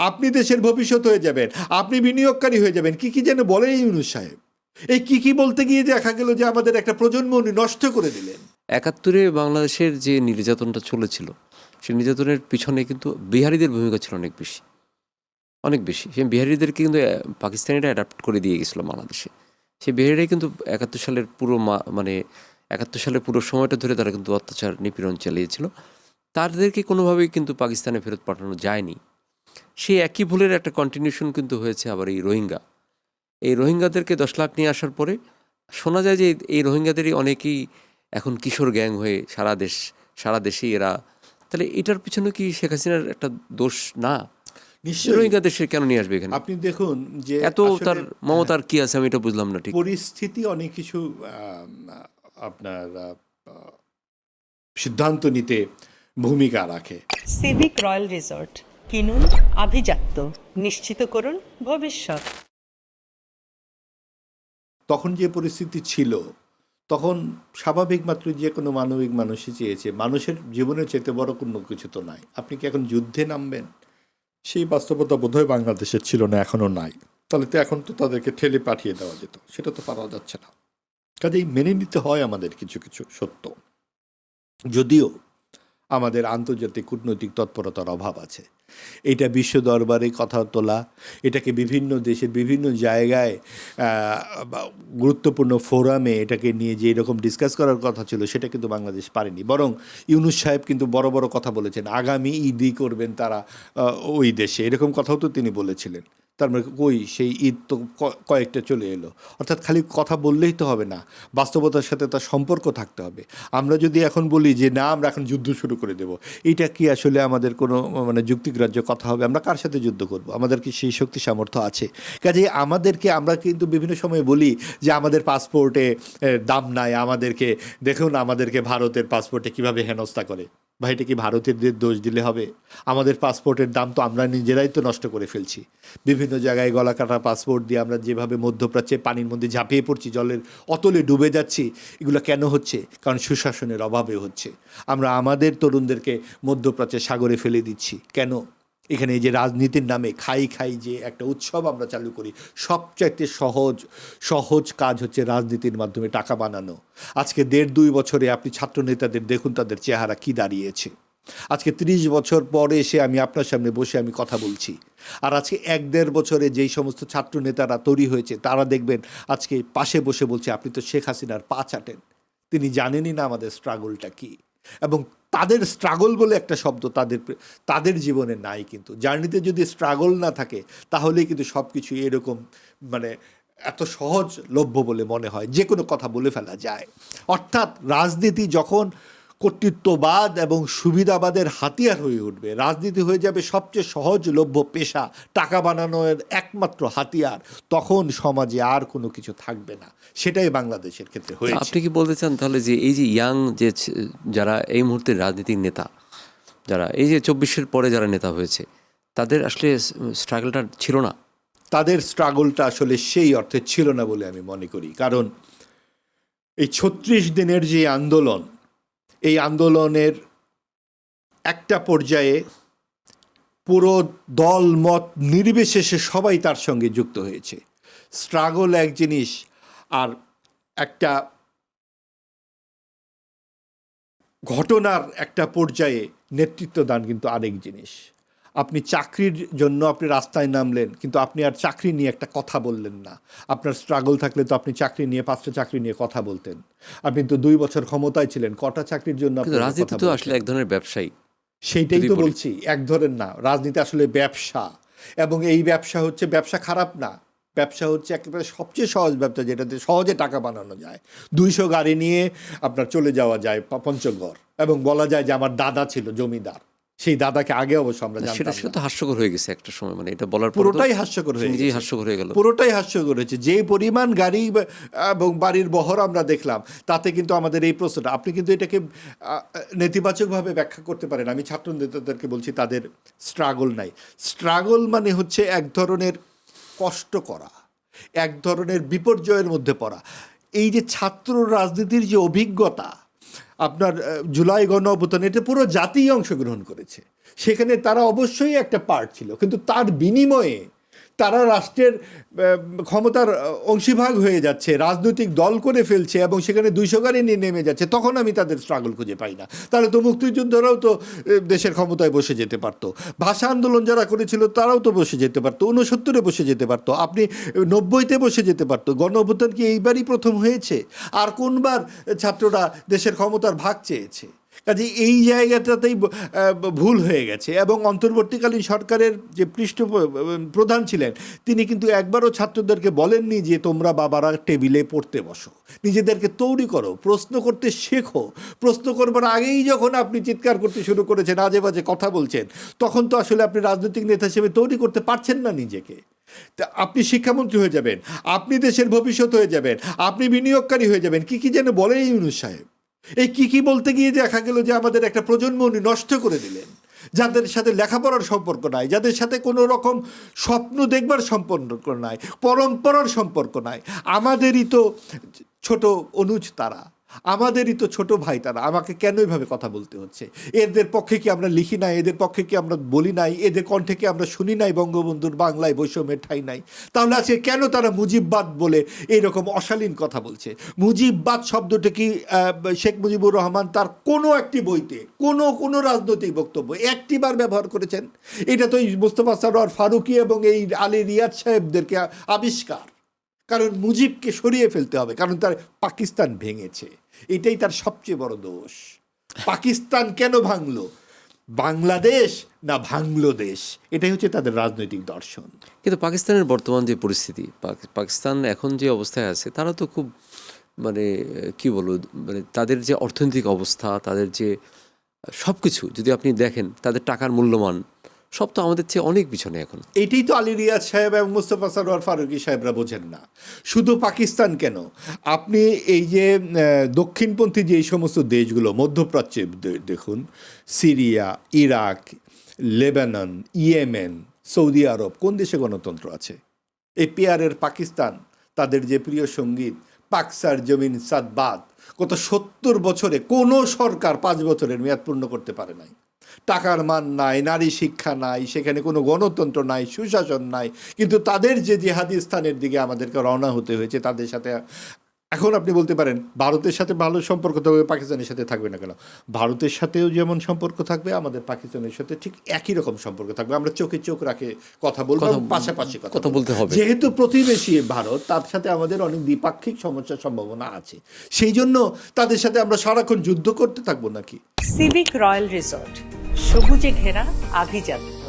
আপনি দেশের ভবিষ্যৎ হয়ে যাবেন, আপনি বিনিয়োগকারী হয়ে যাবেন, কি যেন বলে ইউনূস সাহেব। এই কি বলতে গিয়ে দেখা গেল যে আমাদের একটা প্রজন্ম উনি নষ্ট করে দিলেন। ৭১-এ বাংলাদেশের যে নির্যাতনটা চলেছিল, সেই নির্যাতনের পিছনে কিন্তু বিহারিদের ভূমিকা ছিল অনেক বেশি, অনেক বেশি। সেই বিহারিদেরকে কিন্তু পাকিস্তানিরা অ্যাডাপ্ট করে দিয়ে গেছিলো বাংলাদেশে। সেই বিহারিরাই কিন্তু ৭১ সালের পুরো মানে ৭১ সালের পুরো সময়টা ধরে তারা কিন্তু অত্যাচার নিপীড়ন চালিয়েছিল। তাদেরকে কোনোভাবেই কিন্তু পাকিস্তানে ফেরত পাঠানো যায়নি। সেই একই ভুলের একটা কন্টিনিউশন কিন্তু হয়েছে আবার এই রোহিঙ্গা। এই রোহিঙ্গাদেরকে ১০ লাখ নিয়ে আসার পরে শোনা যায় যে এই রোহিঙ্গাদেরই অনেকেই এখন কিশোর গ্যাং হয়ে সারা দেশেই এরা। তাহলে এটার পিছনে কি শেখ হাসিনার একটা দোষ না? নিশ্চয়ই। রোহিঙ্গা দেশে কেন নিয়ে আসবে এখানে? আপনি দেখুন যে এত তার মমতার কি আছে, আমি এটা বুঝলাম না ঠিক। পরিস্থিতি অনেক কিছু আপনার সিদ্ধান্ত নিতে ভূমিকা রাখে। সিভিক রয়্যাল রিসর্ট কিনুন আভিজাত্য, নিশ্চিত করুন ভবিষ্যৎ। তখন যে পরিস্থিতি ছিল, তখন স্বাভাবিক মাত্র যে কোনো মানবিক মানুষই চেয়েছে, মানুষের জীবনের চেয়ে বড় কোনো কিছু তো নাই। আপনি কি এখন যুদ্ধে নামবেন? সেই বাস্তবতা বোধহয় বাংলাদেশের ছিল না, এখনও নাই। তাহলে তো এখন তো তাদেরকে ঠেলে পাঠিয়ে দেওয়া যেত, সেটা তো পারা যাচ্ছে না। কাজেই মেনে নিতে হয় আমাদের কিছু কিছু সত্য, যদিও আমাদের আন্তর্জাতিক কূটনৈতিক তৎপরতার অভাব আছে। এটা বিশ্ব দরবারে কথা তোলা, এটাকে বিভিন্ন দেশের বিভিন্ন জায়গায় গুরুত্বপূর্ণ ফোরামে এটাকে নিয়ে যে এরকম ডিসকাস করার কথা ছিল, সেটা কিন্তু বাংলাদেশ পারেনি। বরং ইউনূস সাহেব কিন্তু বড় বড় কথা বলেছেন, আগামী ঈদই করবেন তারা ওই দেশে, এরকম কথাও তো তিনি বলেছিলেন। তার মানে কই সেই ঈদ তো কয়েকটা চলে এলো। অর্থাৎ খালি কথা বললেই তো হবে না, বাস্তবতার সাথে তার সম্পর্ক থাকতে হবে। আমরা যদি এখন বলি যে না আমরা এখন যুদ্ধ শুরু করে দেব, এইটা কি আসলে আমাদের কোনো মানে যুক্তিগ্রাহ্য কথা হবে? আমরা কার সাথে যুদ্ধ করব? আমাদের কি সেই শক্তি সামর্থ্য আছে? কাজেই আমরা কিন্তু বিভিন্ন সময় বলি যে আমাদের পাসপোর্টে দাম নাই, আমাদেরকে দেখুন, আমাদেরকে ভারতের পাসপোর্টে কিভাবে হেনস্থা করে। ভাইটা কি ভারতীয়দের দোষ দিলে হবে? আমাদের পাসপোর্টের দাম তো আমরা নিজেরাই তো নষ্ট করে ফেলছি। বিভিন্ন জায়গায় গলা কাটা পাসপোর্ট দিয়ে আমরা যেভাবে মধ্যপ্রাচ্যে পানির মধ্যে ঝাঁপিয়ে পড়ছি, জলের অতলে ডুবে যাচ্ছি, এগুলো কেন হচ্ছে? কারণ সুশাসনের অভাবে হচ্ছে। আমরা আমাদের তরুণদেরকে মধ্যপ্রাচ্যে সাগরে ফেলে দিচ্ছি কেন? এখানে এই যে রাজনীতির নামে খাই যে একটা উৎসব আমরা চালু করি, সবচাইতে সহজ কাজ হচ্ছে রাজনীতির মাধ্যমে টাকা বানানো। আজকে 1.5-2 বছরে আপনি ছাত্র নেতাদের দেখুন, তাদের চেহারা কি দাঁড়িয়েছে। আজকে 30 বছর পরে এসে আমি আপনার সামনে বসে আমি কথা বলছি, আর আজকে 1-1.5 বছরে যেই সমস্ত ছাত্র নেতারা তৈরি হয়েছে, তারা দেখবেন আজকে পাশে বসে বলছে আপনি তো শেখ হাসিনার পা চাটেন। তিনি জানেনই না আমাদের স্ট্রাগলটা কি। এবং তাদের স্ট্রাগল বলে একটা শব্দ তাদের জীবনে নাই। কিন্তু জার্নিতে যদি স্ট্রাগল না থাকে, তাহলেই কিন্তু সব কিছু এরকম মানে এত সহজলভ্য বলে মনে হয়, যে কোনো কথা বলে ফেলা যায়। অর্থাৎ রাজনীতি যখন কর্তৃত্ববাদ এবং সুবিধাবাদের হাতিয়ার হয়ে উঠবে, রাজনীতি হয়ে যাবে সবচেয়ে সহজলভ্য পেশা, টাকা বানানোর একমাত্র হাতিয়ার, তখন সমাজে আর কোনো কিছু থাকবে না। সেটাই বাংলাদেশের ক্ষেত্রে হয়েছে। আপনি কি বলতে চান তাহলে যে এই যে ইয়াং যে যারা এই মুহূর্তে রাজনীতির নেতা, যারা এই যে 24-এর পরে যারা নেতা হয়েছে, তাদের আসলে স্ট্রাগলটা ছিল না? তাদের স্ট্রাগলটা আসলে সেই অর্থে ছিল না বলে আমি মনে করি। কারণ এই 36 দিনের যে আন্দোলন, এই আন্দোলনের একটা পর্যায়ে পুরো দল মত নির্বিশেষে সবাই তার সঙ্গে যুক্ত হয়েছে। স্ট্রাগল এক জিনিস, আর একটা ঘটনার একটা পর্যায়ে নেতৃত্ব দান কিন্তু আরেক জিনিস। আপনি চাকরির জন্য আপনি রাস্তায় নামলেন, কিন্তু আপনি আর চাকরি নিয়ে একটা কথা বললেন না। আপনার স্ট্রাগল থাকলে তো আপনি চাকরি নিয়ে 5টা চাকরি নিয়ে কথা বলতেন। আপনি তো 2 বছর ক্ষমতায় ছিলেন, কটা চাকরির জন্য আপনি রাজনীতি তো আসলে এক ধরনের ব্যবসায়ী। সেইটাই তো বলছি, এক ধরনের না, রাজনীতি আসলে ব্যবসা। এবং এই ব্যবসা হচ্ছে, ব্যবসা খারাপ না, ব্যবসা হচ্ছে একেবারে সবচেয়ে সহজ ব্যবসা, যেটাতে সহজে টাকা বানানো যায়। 200 গাড়ি নিয়ে আপনার চলে যাওয়া যায় পঞ্চগড়, এবং বলা যায় যে আমার দাদা ছিল জমিদার। সেই দাদাকে আগে অবশ্য আমরা জানতাম। সেটা তো হাস্যকর হয়ে গেছে একটা সময়, মানে এটা বলার পর পুরোটাই হাস্যকর হয়ে গেছে, হাস্যকর হয়ে গেল, পুরোটাই হাস্যকর হয়েছে। যে পরিমাণ গাড়ি এবং বাড়ির বহর আমরা দেখলাম, তাতে কিন্তু আমাদের এই প্রশ্নটা, আপনি কিন্তু এটাকে নেতিবাচকভাবে ব্যাখ্যা করতে পারেন। আমি ছাত্র নেতাদেরকে বলছি তাদের স্ট্রাগল নাই। স্ট্রাগল মানে হচ্ছে এক ধরনের কষ্ট করা, এক ধরনের বিপর্যয়ের মধ্যে পড়া। এই যে ছাত্র রাজনীতির যে অভিজ্ঞতা, আপনার জুলাই গণ অভ্যুত্থানে এটা পুরো জাতিই অংশগ্রহণ করেছে, সেখানে তারা অবশ্যই একটা পার্ট ছিল, কিন্তু তার বিনিময়ে তারা রাষ্ট্রের ক্ষমতার অংশীভাগ হয়ে যাচ্ছে, রাজনৈতিক দল করে ফেলছে এবং সেখানে 200 গাড়ি নিয়ে নেমে যাচ্ছে, তখন আমি তাদের স্ট্রাগল খুঁজে পাই না। তাহলে তো মুক্তিযোদ্ধারাও তো দেশের ক্ষমতায় বসে যেতে পারতো, ভাষা আন্দোলন যারা করেছিল তারাও তো বসে যেতে পারতো, 69-এ বসে যেতে পারতো, আপনি 90-তে বসে যেতে পারতো। গণ অভ্যুত্থান কি এইবারই প্রথম হয়েছে? আর কোনবার ছাত্ররা দেশের ক্ষমতার ভাগ চেয়েছে? কাজে এই জায়গাটাতেই ভুল হয়ে গেছে। এবং অন্তর্বর্তীকালীন সরকারের যে প্রধান ছিলেন তিনি কিন্তু একবারও ছাত্রদেরকে বলেননি যে তোমরা বাবারা টেবিলে পড়তে বসো, নিজেদেরকে তৈরি করো, প্রশ্ন করতে শেখো। প্রশ্ন করবার আগেই যখন আপনি চিৎকার করতে শুরু করেছেন, আজে বাজে কথা বলছেন, তখন তো আসলে আপনি রাজনৈতিক নেতা হিসেবে তৈরি করতে পারছেন না নিজেকে। তা আপনি শিক্ষামন্ত্রী হয়ে যাবেন, আপনি দেশের ভবিষ্যৎ হয়ে যাবেন, আপনি বিনিয়োগকারী হয়ে যাবেন, কি যেন বলে ইউনূস সাহেব। এই কি বলতে গিয়ে দেখা গেল যে আমাদের একটা প্রজন্ম উনি নষ্ট করে দিলেন, যাদের সাথে লেখাপড়ার সম্পর্ক নাই, যাদের সাথে কোনো রকম স্বপ্ন দেখবার সম্পর্ক নাই, পরম্পরার সম্পর্ক নাই। আমাদেরই তো ছোট অনুজ তারা, আমাদেরই তো ছোট ভাই তারা, আমাকে কেন এইভাবে কথা বলতে হচ্ছে? এদের পক্ষে কি আমরা লিখি নাই? এদের পক্ষে কি আমরা বলি নাই? এদের কণ্ঠে কি আমরা শুনি নাই বঙ্গবন্ধুর বাংলায় বৈষম্যের ঠাঁই নাই? তাহলে আজকে কেন তারা মুজিববাদ বলে এইরকম অশালীন কথা বলছে? মুজিববাদ শব্দটা কি শেখ মুজিবুর রহমান তার কোনো একটি বইতে কোনো রাজনৈতিক বক্তব্য একটিবার ব্যবহার করেছেন? এটা তো মোস্তফা সরোয়ার ফারুকী এবং এই আলী রিয়াদ সাহেবদেরকে আবিষ্কার। কারণ মুজিবকে সরিয়ে ফেলতে হবে, কারণ তার পাকিস্তান ভেঙেছে, এটাই তার সবচেয়ে বড় দোষ। পাকিস্তান কেন ভাঙলো? বাংলাদেশ না ভাঙলো দেশ, এটাই হচ্ছে তাদের রাজনৈতিক দর্শন। কিন্তু পাকিস্তানের বর্তমান যে পরিস্থিতি, পাকিস্তান এখন যে অবস্থায় আছে, তারা তো খুব মানে কি বলবো, মানে তাদের যে অর্থনৈতিক অবস্থা, তাদের যে সব কিছু যদি আপনি দেখেন, তাদের টাকার মূল্যমান সব তো আমাদের চেয়ে অনেক পিছনে এখন। এইটাই তো আলী রিয়াজ সাহেব এবং মোস্তফা সরোয়ার ফারুকী সাহেবরা বোঝেন না। শুধু পাকিস্তান কেন, আপনি এই যে দক্ষিণপন্থী যে এই সমস্ত দেশগুলো, মধ্যপ্রাচ্যে দেখুন, Syria, Iraq, Lebanon, Yemen, Saudi Arab, কোন দেশে গণতন্ত্র আছে? এই পেয়ারের পাকিস্তান, তাদের যে প্রিয় সঙ্গীত পাকসার জমিন সাদবাদ, গত 70 বছরে কোনো সরকার 5 বছরের মেয়াদ পূর্ণ করতে পারে নাই। টাকার মান নাই, নারী শিক্ষা নাই, সেখানে কোনো গণতন্ত্র নাই, সুশাসন নাই, কিন্তু তাদের যে জিহাদি স্থানের দিকে আমাদেরকে রওনা হতে হয়েছে, তাদের সাথে এখন আপনি বলতে পারেন ভারতের সাথে ভালো সম্পর্ক থাকবে, পাকিস্তানের সাথে থাকবে না কেন? ভারতের সাথেও যেমন সম্পর্ক থাকবে, আমাদের পাকিস্তানের সাথে ঠিক একই রকম সম্পর্ক থাকবে। আমরা চোখে চোখ রাখে কথা বলবো, পাশাপাশি কথা বলতে হবে। যেহেতু প্রতিবেশী ভারত, তার সাথে আমাদের অনেক দ্বিপাক্ষিক সমস্যার সম্ভাবনা আছে, সেই জন্য তাদের সাথে আমরা সারাক্ষণ যুদ্ধ করতে থাকবো নাকি? সিভিক রয়্যাল রিসর্ট, সবুজে ঘেরা আভিজাত্য।